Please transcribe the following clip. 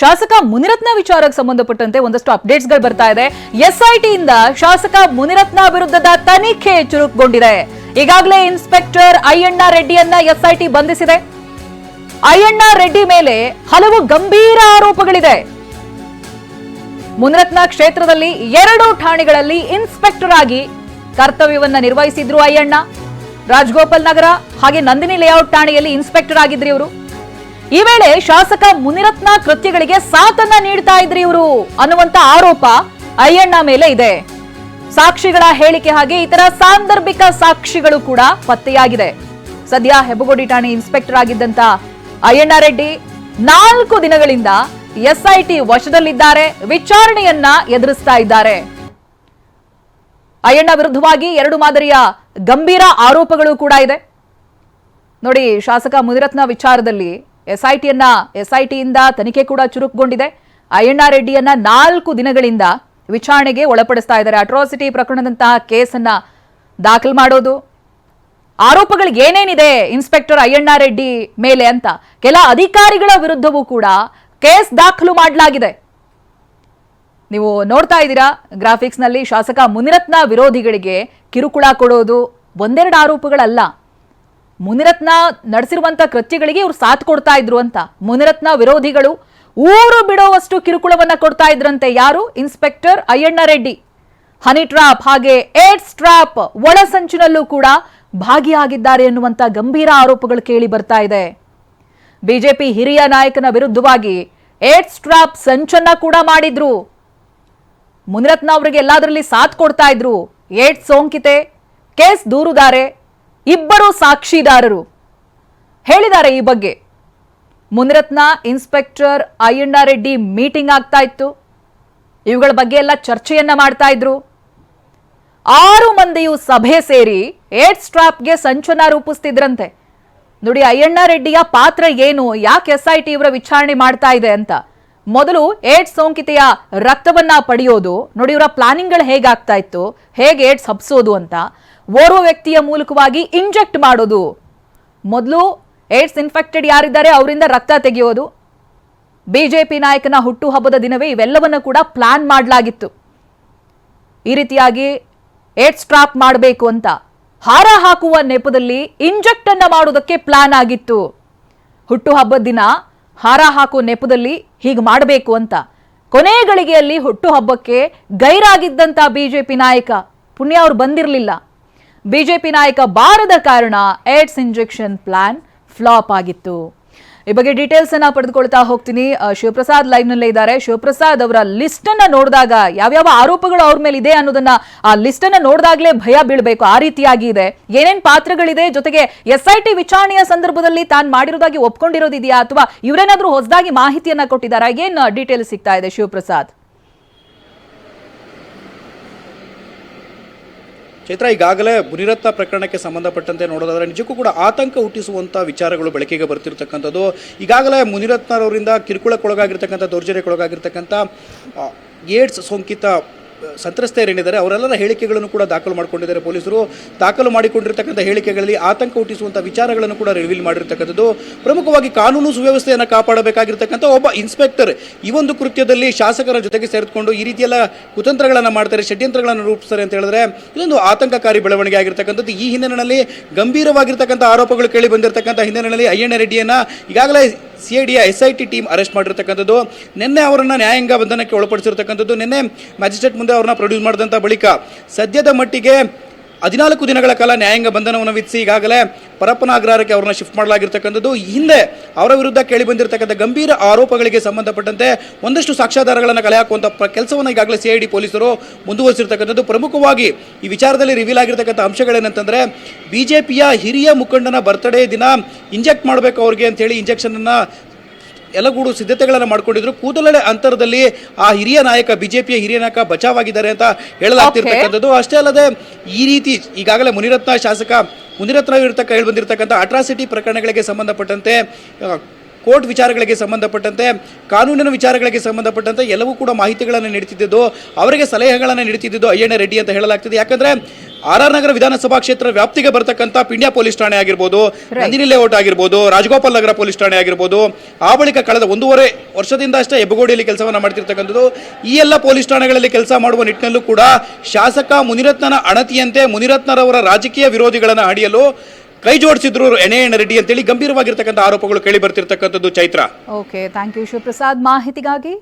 ಶಾಸಕ ಮುನಿರತ್ನ ವಿಚಾರಕ್ಕೆ ಸಂಬಂಧಪಟ್ಟಂತೆ ಒಂದಷ್ಟು ಅಪ್ಡೇಟ್ಸ್ಗಳು ಬರ್ತಾ ಇದೆ. ಎಸ್ಐಟಿಯಿಂದ ಶಾಸಕ ಮುನಿರತ್ನ ವಿರುದ್ಧದ ತನಿಖೆ ಚುರುಕುಗೊಂಡಿದೆ. ಈಗಾಗಲೇ ಇನ್ಸ್ಪೆಕ್ಟರ್ ಅಯ್ಯಣ್ಣ ರೆಡ್ಡಿಯನ್ನ ಎಸ್ಐಟಿ ಬಂಧಿಸಿದೆ. ಅಯ್ಯಣ್ಣ ರೆಡ್ಡಿ ಮೇಲೆ ಹಲವು ಗಂಭೀರ ಆರೋಪಗಳಿದೆ. ಮುನಿರತ್ನ ಕ್ಷೇತ್ರದಲ್ಲಿ 2 ಠಾಣೆಗಳಲ್ಲಿ ಇನ್ಸ್ಪೆಕ್ಟರ್ ಆಗಿ ಕರ್ತವ್ಯವನ್ನ ನಿರ್ವಹಿಸಿದ್ರು ಅಯ್ಯಣ್ಣ. ರಾಜಗೋಪಾಲ್ ನಗರ ಹಾಗೆ ನಂದಿನಿ ಲೇಔಟ್ ಠಾಣೆಯಲ್ಲಿ ಇನ್ಸ್ಪೆಕ್ಟರ್ ಆಗಿದ್ರು ಇವರು. ಈ ವೇಳೆ ಶಾಸಕ ಮುನಿರತ್ನ ಕೃತ್ಯಗಳಿಗೆ ಸಾಥನ್ನ ನೀಡ್ತಾ ಇದ್ರಿ ಇವರು ಅನ್ನುವಂತ ಆರೋಪ ಅಯ್ಯಣ್ಣ ಮೇಲೆ ಇದೆ. ಸಾಕ್ಷಿಗಳ ಹೇಳಿಕೆ ಹಾಗೆ ಇತರ ಸಾಂದರ್ಭಿಕ ಸಾಕ್ಷಿಗಳು ಕೂಡ ಪತ್ತೆಯಾಗಿದೆ. ಸದ್ಯ ಹೆಬ್ಬಗೋಡಿ ಠಾಣೆ ಇನ್ಸ್ಪೆಕ್ಟರ್ ಆಗಿದ್ದಂತ ಅಯ್ಯಣ್ಣ ರೆಡ್ಡಿ 4 ದಿನಗಳಿಂದ ಎಸ್ಐಟಿ ವಶದಲ್ಲಿದ್ದಾರೆ. ವಿಚಾರಣೆಯನ್ನ ಎದುರಿಸ್ತಾ ಇದ್ದಾರೆ. ಅಯ್ಯಣ್ಣ ವಿರುದ್ಧವಾಗಿ 2 ಮಾದರಿಯ ಗಂಭೀರ ಆರೋಪಗಳು ಕೂಡ ಇದೆ. ನೋಡಿ, ಶಾಸಕ ಮುನಿರತ್ನ ವಿಚಾರದಲ್ಲಿ ಎಸ್ಐಟಿಯಿಂದ ತನಿಖೆ ಕೂಡ ಚುರುಕುಗೊಂಡಿದೆ. ಅಯ್ಯಣ್ಣ ರೆಡ್ಡಿಯನ್ನ 4 ದಿನಗಳಿಂದ ವಿಚಾರಣೆಗೆ ಒಳಪಡಿಸ್ತಾ ಇದ್ದಾರೆ. ಅಟ್ರಾಸಿಟಿ ಪ್ರಕರಣದಂತಹ ಕೇಸನ್ನ ದಾಖಲು ಮಾಡೋದು, ಆರೋಪಗಳಿಗೆ ಏನೇನಿದೆ ಇನ್ಸ್ಪೆಕ್ಟರ್ ಅಯ್ಯಣ್ಣ ರೆಡ್ಡಿ ಮೇಲೆ ಅಂತ ಕೆಲ ಅಧಿಕಾರಿಗಳ ವಿರುದ್ಧವೂ ಕೂಡ ಕೇಸ್ ದಾಖಲು ಮಾಡಲಾಗಿದೆ. ನೀವು ನೋಡ್ತಾ ಇದ್ದೀರಾ ಗ್ರಾಫಿಕ್ಸ್ ನಲ್ಲಿ. ಶಾಸಕ ಮುನಿರತ್ನ ವಿರೋಧಿಗಳಿಗೆ ಕಿರುಕುಳ ಕೊಡೋದು ಒಂದೆರಡು ಆರೋಪಗಳಲ್ಲ. ಮುನಿರತ್ನ ನಡೆಸಿರುವಂತ ಕೃತ್ಯಗಳಿಗೆ ಇವರು ಸಾಥ್ ಕೊಡ್ತಾ ಇದ್ರು ಅಂತ ಮುನಿರತ್ನ ವಿರೋಧಿಗಳು ಊರು ಬಿಡುವಷ್ಟು ಕಿರುಕುಳವನ್ನ ಕೊಡ್ತಾ ಇದ್ರಂತೆ. ಯಾರು? Inspector Ayyanna Reddy. Honey trap ಹಾಗೆ ಏಡ್ಸ್ ಟ್ರಾಪ್ ಒಳಸಂಚಿನಲ್ಲೂ ಕೂಡ ಭಾಗಿಯಾಗಿದ್ದಾರೆ ಎನ್ನುವಂತ ಗಂಭೀರ ಆರೋಪಗಳು ಕೇಳಿ ಬರ್ತಾ ಇದೆ. ಬಿಜೆಪಿ ಹಿರಿಯ ನಾಯಕನ ವಿರುದ್ಧವಾಗಿ ಏಡ್ಸ್ ಟ್ರಾಪ್ ಸಂಚನ್ನ ಕೂಡ ಮಾಡಿದ್ರು. ಮುನಿರತ್ನ ಅವರಿಗೆ ಎಲ್ಲದರಲ್ಲಿ ಸಾಥ್ ಕೊಡ್ತಾ ಇದ್ರು. ಏಡ್ಸ್ ಸೋಂಕಿತೆ, ಕೇಸ್ ದೂರುದಾರೆ, ಇಬ್ಬರು ಸಾಕ್ಷಿದಾರರು ಹೇಳಿದ್ದಾರೆ ಈ ಬಗ್ಗೆ. ಮುನಿರತ್ನ ಇನ್ಸ್ಪೆಕ್ಟರ್ ಅಯ್ಯಣ್ಣ ರೆಡ್ಡಿ ಮೀಟಿಂಗ್ ಆಗ್ತಾ ಇತ್ತು. ಇವುಗಳ ಬಗ್ಗೆ ಎಲ್ಲ ಚರ್ಚೆಯನ್ನ ಮಾಡ್ತಾ ಇದ್ರು. 6 ಮಂದಿಯು ಸಭೆ ಸೇರಿ ಏಡ್ಸ್ ಟ್ರಾಪ್ಗೆ ಸಂಚನ ರೂಪಿಸ್ತಿದ್ರಂತೆ. ನೋಡಿ, ಅಯ್ಯಣ್ಣ ರೆಡ್ಡಿಯ ಪಾತ್ರ ಏನು, ಯಾಕೆ ಎಸ್ಐಟಿ ಇವರ ವಿಚಾರಣೆ ಮಾಡ್ತಾ ಇದೆ ಅಂತ. ಮೊದಲು ಏಡ್ಸ್ ಸೋಂಕಿತೆಯ ರಕ್ತವನ್ನ ಪಡೆಯೋದು, ನೋಡಿ ಇವರ ಪ್ಲಾನಿಂಗ್ಗಳು ಹೇಗಾಗ್ತಾ ಇತ್ತು, ಹೇಗೆ ಏಡ್ಸ್ ಹಬ್ಸೋದು ಅಂತ. ಓರ್ವ ವ್ಯಕ್ತಿಯ ಮೂಲಕವಾಗಿ ಇಂಜೆಕ್ಟ್ ಮಾಡೋದು, ಮೊದಲು ಏಡ್ಸ್ ಇನ್ಫೆಕ್ಟೆಡ್ ಯಾರಿದ್ದಾರೆ ಅವರಿಂದ ರಕ್ತ ತೆಗೆಯೋದು. ಬಿಜೆಪಿ ನಾಯಕನ ಹುಟ್ಟುಹಬ್ಬದ ದಿನವೇ ಇವೆಲ್ಲವನ್ನ ಕೂಡ ಪ್ಲಾನ್ ಮಾಡಲಾಗಿತ್ತು. ಈ ರೀತಿಯಾಗಿ ಏಡ್ಸ್ ಟ್ರಾಪ್ ಮಾಡಬೇಕು ಅಂತ ಹಾರ ಹಾಕುವ ನೆಪದಲ್ಲಿ ಇಂಜೆಕ್ಟ್ ಅನ್ನ ಮಾಡೋದಕ್ಕೆ ಪ್ಲಾನ್ ಆಗಿತ್ತು. ಹುಟ್ಟುಹಬ್ಬದ ದಿನ ಹಾರ ಹಾಕುವ ನೆಪದಲ್ಲಿ ಹೀಗೆ ಮಾಡಬೇಕು ಅಂತ ಕೊನೆ ಗಳಿಗೆಯಲ್ಲಿ ಹುಟ್ಟುಹಬ್ಬಕ್ಕೆ ಗೈರಾಗಿದ್ದಂತ ಬಿಜೆಪಿ ನಾಯಕ, ಪುಣ್ಯ ಅವ್ರು ಬಂದಿರಲಿಲ್ಲ. ಬಿಜೆಪಿ ನಾಯಕ ಬಾರದ ಕಾರಣ ಏಡ್ಸ್ ಇಂಜೆಕ್ಷನ್ ಪ್ಲಾನ್ ಫ್ಲಾಪ್ ಆಗಿತ್ತು. ಈ ಬಗ್ಗೆ ಡೀಟೇಲ್ಸ್ ಅನ್ನ ಪಡೆದುಕೊಳ್ತಾ ಹೋಗ್ತೀನಿ. ಶಿವಪ್ರಸಾದ್ ಲೈವ್ ನಲ್ಲೇ ಇದ್ದಾರೆ. ಶಿವಪ್ರಸಾದ್, ಅವರ ಲಿಸ್ಟ್ ಅನ್ನ ನೋಡಿದಾಗ ಯಾವ್ಯಾವ ಆರೋಪಗಳು ಅವ್ರ ಮೇಲೆ ಇದೆ ಅನ್ನೋದನ್ನ ಆ ಲಿಸ್ಟ್ ಅನ್ನ ನೋಡಿದಾಗ್ಲೇ ಭಯ ಬೀಳಬೇಕು, ಆ ರೀತಿಯಾಗಿ ಇದೆ. ಏನೇನ್ ಪಾತ್ರಗಳಿದೆ, ಜೊತೆಗೆ ಎಸ್ಐಟಿ ವಿಚಾರಣೆಯ ಸಂದರ್ಭದಲ್ಲಿ ತಾನು ಮಾಡಿರೋದಾಗಿ ಒಪ್ಕೊಂಡಿರೋದಿದೆಯಾ ಅಥವಾ ಇವರೇನಾದ್ರೂ ಹೊಸದಾಗಿ ಮಾಹಿತಿಯನ್ನ ಕೊಟ್ಟಿದ್ದಾರಾ? ಏನ್ ಡೀಟೇಲ್ಸ್ ಸಿಗ್ತಾ ಇದೆ ಶಿವಪ್ರಸಾದ್? ಚೈತ್ರ, ಈಗಾಗಲೇ ಮುನಿರತ್ನ ಪ್ರಕರಣಕ್ಕೆ ಸಂಬಂಧಪಟ್ಟಂತೆ ನೋಡೋದಾದ್ರೆ ನಿಜಕ್ಕೂ ಕೂಡ ಆತಂಕ ಹುಟ್ಟಿಸುವಂಥ ವಿಚಾರಗಳು ಬೆಳಕಿಗೆ ಬರ್ತಿರ್ತಕ್ಕಂಥದ್ದು. ಈಗಾಗಲೇ ಮುನಿರತ್ನರವರಿಂದ ಕಿರುಕುಳಕ್ಕೊಳಗಾಗಿರ್ತಕ್ಕಂಥ, ದೌರ್ಜನ್ಯಕ್ಕೊಳಗಾಗಿರ್ತಕ್ಕಂಥ ಏಡ್ಸ್ ಸೋಂಕಿತ ಸಂತ್ರಸ್ತೆಯರೇನಿದ್ದಾರೆ ಅವರೆಲ್ಲರ ಹೇಳಿಕೆಗಳನ್ನು ಕೂಡ ದಾಖಲು ಮಾಡಿಕೊಂಡಿದ್ದಾರೆ ಪೊಲೀಸರು. ದಾಖಲು ಮಾಡಿಕೊಂಡಿರ್ತಕ್ಕಂಥ ಹೇಳಿಕೆಗಳಲ್ಲಿ ಆತಂಕ ಹುಟ್ಟಿಸುವಂಥ ವಿಚಾರಗಳನ್ನು ಕೂಡ ರಿವೀಲ್ ಮಾಡಿರ್ತಕ್ಕಂಥದ್ದು. ಪ್ರಮುಖವಾಗಿ ಕಾನೂನು ಸುವ್ಯವಸ್ಥೆಯನ್ನು ಕಾಪಾಡಬೇಕಾಗಿರ್ತಕ್ಕಂಥ ಒಬ್ಬ ಇನ್ಸ್ಪೆಕ್ಟರ್ ಈ ಒಂದು ಕೃತ್ಯದಲ್ಲಿ ಶಾಸಕರ ಜೊತೆಗೆ ಸೇರಿಕೊಂಡು ಈ ರೀತಿಯೆಲ್ಲ ಕುತಂತ್ರಗಳನ್ನು ಮಾಡ್ತಾರೆ, ಷಡ್ಯಂತ್ರಗಳನ್ನು ರೂಪಿಸ್ತಾರೆ ಅಂತ ಹೇಳಿದ್ರೆ ಇದೊಂದು ಆತಂಕಕಾರಿ ಬೆಳವಣಿಗೆ ಆಗಿರ್ತಕ್ಕಂಥದ್ದು. ಈ ಹಿನ್ನೆಲೆಯಲ್ಲಿ ಗಂಭೀರವಾಗಿರ್ತಕ್ಕಂಥ ಆರೋಪಗಳು ಕೇಳಿ ಬಂದಿರತಕ್ಕಂಥ ಹಿನ್ನೆಲೆಯಲ್ಲಿ ಅಯ್ಯಣ್ಣ ರೆಡ್ಡಿಯನ್ನು ಈಗಾಗಲೇ CIDಯ SIT ಟೀಮ್ ಅರೆಸ್ಟ್ ಮಾಡಿರ್ತಕ್ಕಂಥದ್ದು. ನಿನ್ನೆ ಅವರನ್ನು ನ್ಯಾಯಾಂಗ ಬಂಧನಕ್ಕೆ ಒಳಪಡಿಸಿರ್ತಕ್ಕಂಥದ್ದು. ನಿನ್ನೆ ಮ್ಯಾಜಿಸ್ಟ್ರೇಟ್ ಮುಂದೆ ಅವ್ರನ್ನ ಪ್ರೊಡ್ಯೂಸ್ ಮಾಡಿದಂಥ ಬಳಿಕ ಸದ್ಯದ ಮಟ್ಟಿಗೆ 14 ದಿನಗಳ ಕಾಲ ನ್ಯಾಯಾಂಗ ಬಂಧನವನ್ನು ವಿಧಿಸಿ ಈಗಾಗಲೇ ಪರಪ್ಪನ ಅಗ್ರಹಾರಕ್ಕೆ ಅವ್ರನ್ನ ಶಿಫ್ಟ್ ಮಾಡಲಾಗಿರ್ತಕ್ಕಂಥದ್ದು. ಈ ಹಿಂದೆ ಅವರ ವಿರುದ್ಧ ಕೇಳಿ ಬಂದಿರತಕ್ಕಂಥ ಗಂಭೀರ ಆರೋಪಗಳಿಗೆ ಸಂಬಂಧಪಟ್ಟಂತೆ ಒಂದಷ್ಟು ಸಾಕ್ಷ್ಯಾಧಾರಗಳನ್ನು ಕಲೆ ಹಾಕುವಂಥ ಕೆಲಸವನ್ನು ಈಗಾಗಲೇ CID ಪೊಲೀಸರು ಮುಂದುವರಿಸಿರ್ತಕ್ಕಂಥದ್ದು. ಪ್ರಮುಖವಾಗಿ ಈ ವಿಚಾರದಲ್ಲಿ ರಿವೀಲ್ ಆಗಿರ್ತಕ್ಕಂಥ ಅಂಶಗಳೇನಂತಂದರೆ, BJPಯ ಹಿರಿಯ ಮುಖಂಡನ ಬರ್ತ್ಡೇ ದಿನ ಇಂಜೆಕ್ಟ್ ಮಾಡಬೇಕು ಅವ್ರಿಗೆ ಅಂತೇಳಿ ಇಂಜೆಕ್ಷನನ್ನು ಎಲ್ಲಗೂಡು ಸಿದ್ಧತೆಗಳನ್ನು ಮಾಡಿಕೊಂಡಿದ್ರು. ಕೂದಲೇ ಅಂತರದಲ್ಲಿ ಆ ಹಿರಿಯ ನಾಯಕ, BJPಯ ಹಿರಿಯ ನಾಯಕ ಬಚಾವಾಗಿದ್ದಾರೆ ಅಂತ ಹೇಳಲಾಗ್ತಿರ್ತಕ್ಕಂಥದ್ದು. ಅಷ್ಟೇ ಅಲ್ಲದೆ ಈ ರೀತಿ ಈಗಾಗಲೇ ಶಾಸಕ ಮುನಿರತ್ನ ವಿರುದ್ಧ ಕೇಳಿ ಬಂದಿರತಕ್ಕಂಥ ಅಟ್ರಾಸಿಟಿ ಪ್ರಕರಣಗಳಿಗೆ ಸಂಬಂಧಪಟ್ಟಂತೆ, ಕೋರ್ಟ್ ವಿಚಾರಗಳಿಗೆ ಸಂಬಂಧಪಟ್ಟಂತೆ, ಕಾನೂನಿನ ವಿಚಾರಗಳಿಗೆ ಸಂಬಂಧಪಟ್ಟಂತೆ ಎಲ್ಲವೂ ಕೂಡ ಮಾಹಿತಿಗಳನ್ನು ನೀಡುತ್ತಿದ್ದು, ಅವರಿಗೆ ಸಲಹೆಗಳನ್ನು ನೀಡುತ್ತಿದ್ದು ಅಯ್ಯಣ್ಣ ರೆಡ್ಡಿ ಅಂತ ಹೇಳಲಾಗ್ತಿದೆ. ಯಾಕಂದರೆ ಆರ್ ನಗರ ವಿಧಾನಸಭಾ ಕ್ಷೇತ್ರ ವ್ಯಾಪ್ತಿಗೆ ಬರ್ತಕ್ಕಂಥ ಪಿಂಡ್ಯ ಪೊಲೀಸ್ ಠಾಣೆ ಆಗಿರ್ಬೋದು, ನಂದಿನಿ ಲೇಔಟ್ ಆಗಿರ್ಬೋದು, ರಾಜಗೋಪಾಲ್ ನಗರ ಪೊಲೀಸ್ ಠಾಣೆ ಆಗಿರ್ಬೋದು, ಆ ಬಳಿಕ ಕಳೆದ 1.5 ವರ್ಷದಿಂದ ಅಷ್ಟೇ ಹೆಬ್ಬಗೋಡಿಯಲ್ಲಿ ಕೆಲಸವನ್ನ ಮಾಡ್ತಿರ್ತಕ್ಕಂಥದ್ದು. ಈ ಎಲ್ಲ ಪೊಲೀಸ್ ಠಾಣೆಗಳಲ್ಲಿ ಕೆಲಸ ಮಾಡುವ ನಿಟ್ಟಿನಲ್ಲೂ ಕೂಡ ಶಾಸಕ ಮುನಿರತ್ನನ ಅಣತಿಯಂತೆ ಮುನಿರತ್ನರವರ ರಾಜಕೀಯ ವಿರೋಧಿಗಳನ್ನ ಹಡಿಯಲು ಕೈ ಜೋಡಿಸಿದ್ರು ಎನ್ ರೆಡ್ಡಿ ಅಂತೇಳಿ ಗಂಭೀರವಾಗಿರ್ತಕ್ಕಂಥ ಆರೋಪಗಳು ಕೇಳಿ ಬರ್ತಿರ್ತಕ್ಕಂಥದ್ದು. Chaitra, okay, thank you Shivaprasad ಮಾಹಿತಿಗಾಗಿ.